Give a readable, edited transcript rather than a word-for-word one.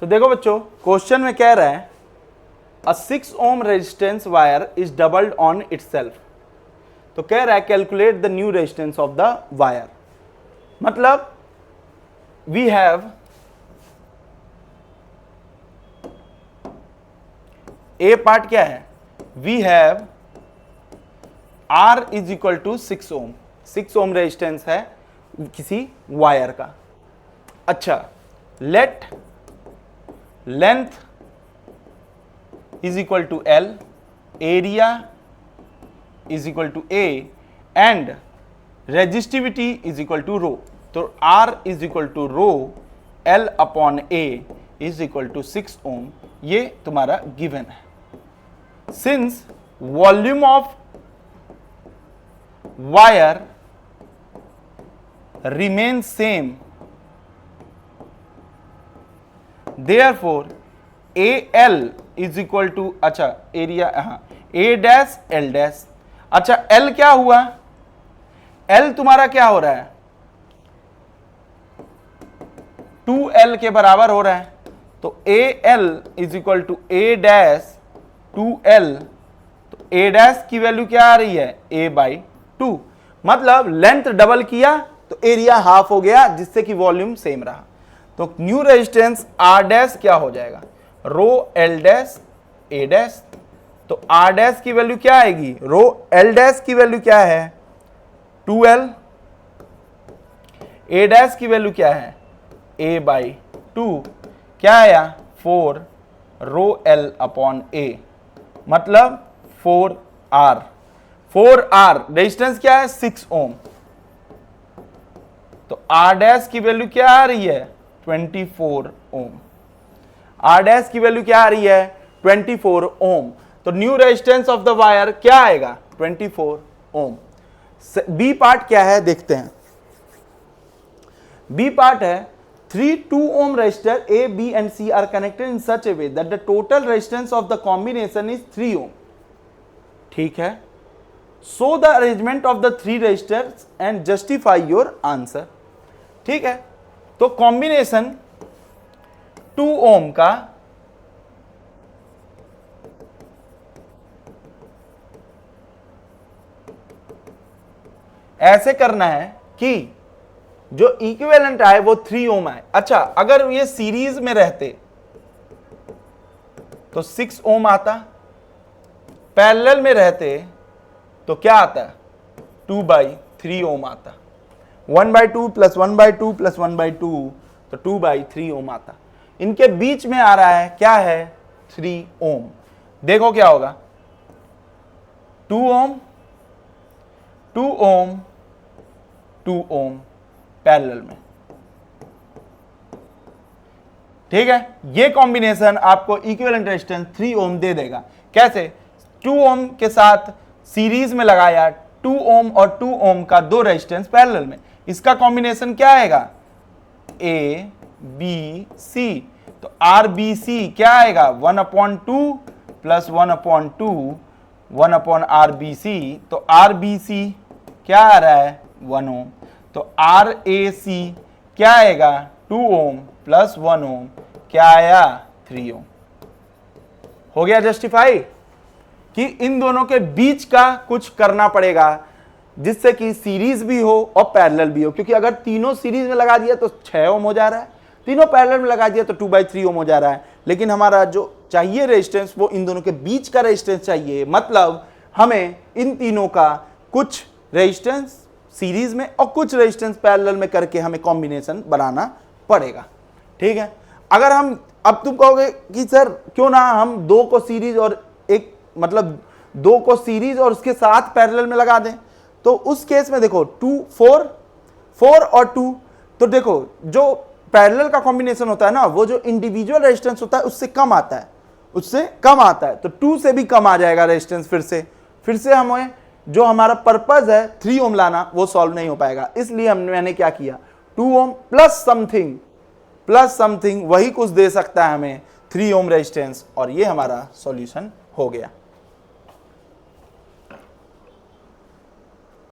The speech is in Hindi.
तो देखो बच्चों, क्वेश्चन में कह रहा है a 6 ohm resistance wire is doubled on itself. तो कह रहा है calculate the new resistance of the wire. मतलब वी हैव ए पार्ट क्या है, we have R is equal to 6 ohm, 6 ohm resistance है किसी वायर का। अच्छा, let length is equal to L, area is equal to A and resistivity is equal to rho. तो R is equal to row L upon A is equal to 6 ohm, ये तुम्हारा गिवन है। Since volume of wire remains same, therefore AL is equal to, अच्छा एरिया, हाँ A डैश L डैश। अच्छा L क्या हुआ, L तुम्हारा क्या हो रहा है, 2L के बराबर हो रहा है। तो AL is equal to A dash 2L, तो A डैश की वैल्यू क्या आ रही है, A बाई 2। मतलब लेंथ डबल किया तो एरिया हाफ हो गया, जिससे कि वॉल्यूम सेम रहा। तो न्यू रेजिस्टेंस R डैश क्या हो जाएगा, रो L डैश A डैश। तो R डैश की वैल्यू क्या आएगी, रो L डैश की वैल्यू क्या है 2L, A डैश की वैल्यू क्या है A बाई 2, क्या आया 4 रो L अपॉन A, मतलब 4R। 4R रेजिस्टेंस क्या है 6 ohm, तो R डैश की वैल्यू क्या आ रही है 24 ohm। R डैश की वैल्यू क्या आ रही है 24 ohm। तो new resistance of the wire क्या आएगा 24 ohm। बी पार्ट क्या है देखते हैं। बी पार्ट है 3 2 ohm resistor A, B and C are connected in such a way that the total resistance of the combination is 3 ohm। ठीक है, show the arrangement of the 3 resistors and justify your answer। ठीक है, तो कॉम्बिनेशन 2 ohm का ऐसे करना है कि जो इक्विवेलेंट आए वो 3 ohm आए। अच्छा, अगर ये सीरीज में रहते तो 6 ohm आता, पैरेलल में रहते तो क्या आता है 2/3 ohm आता, 1/2 प्लस 1/2 प्लस 1/2, तो 2/3 ohm आता। इनके बीच में आ रहा है क्या है 3 ohm। देखो क्या होगा 2 ohm 2 ohm 2 ohm पैरेलल में। ठीक है, ये कॉम्बिनेशन आपको इक्विवेलेंट रेजिस्टेंस 3 ohm दे देगा। कैसे, 2 ohm के साथ सीरीज में लगाया 2 ohm और 2 ohm का 2 रेजिस्टेंस पैरेलल में, इसका कॉम्बिनेशन क्या आएगा A B C। तो RBC क्या आएगा 1/2 प्लस 1/2 1/RBC। तो RBC क्या आ रहा है 1 ohm। तो RAC क्या आएगा 2 ohm प्लस 1 ohm, क्या आया 3 ohm। हो गया जस्टिफाई कि इन दोनों के बीच का कुछ करना पड़ेगा जिससे कि सीरीज भी हो और पैरेलल भी हो, क्योंकि अगर तीनों सीरीज में लगा दिया तो 6 ohm हो जा रहा है, तीनों पैरेलल में लगा दिया तो 2/3 ohm हो जा रहा है। लेकिन हमारा जो चाहिए रेजिस्टेंस वो इन दोनों के बीच का रेजिस्टेंस चाहिए, मतलब हमें इन तीनों का कुछ रेजिस्टेंस सीरीज में और कुछ रेजिस्टेंस पैरेलल में करके हमें कॉम्बिनेशन बनाना पड़ेगा। ठीक है, अगर हम, अब तुम कहोगे कि सर क्यों ना हम 2 को सीरीज और एक, मतलब 2 को सीरीज और उसके साथ पैरेलल में लगा दें, तो उस केस में देखो 4 और 2, तो देखो जो पैरेलल का कॉम्बिनेशन होता है ना, वो जो इंडिविजुअल रेजिस्टेंस होता है उससे कम आता है, उससे कम आता है। तो 2 से भी कम आ जाएगा रेजिस्टेंस, फिर से हमें जो हमारा पर्पज है 3 ohm लाना वो सॉल्व नहीं हो पाएगा। इसलिए मैंने क्या किया 2 ohm प्लस समथिंग वही कुछ दे सकता है हमें 3 ohm रेजिस्टेंस, और ये हमारा सॉल्यूशन हो गया।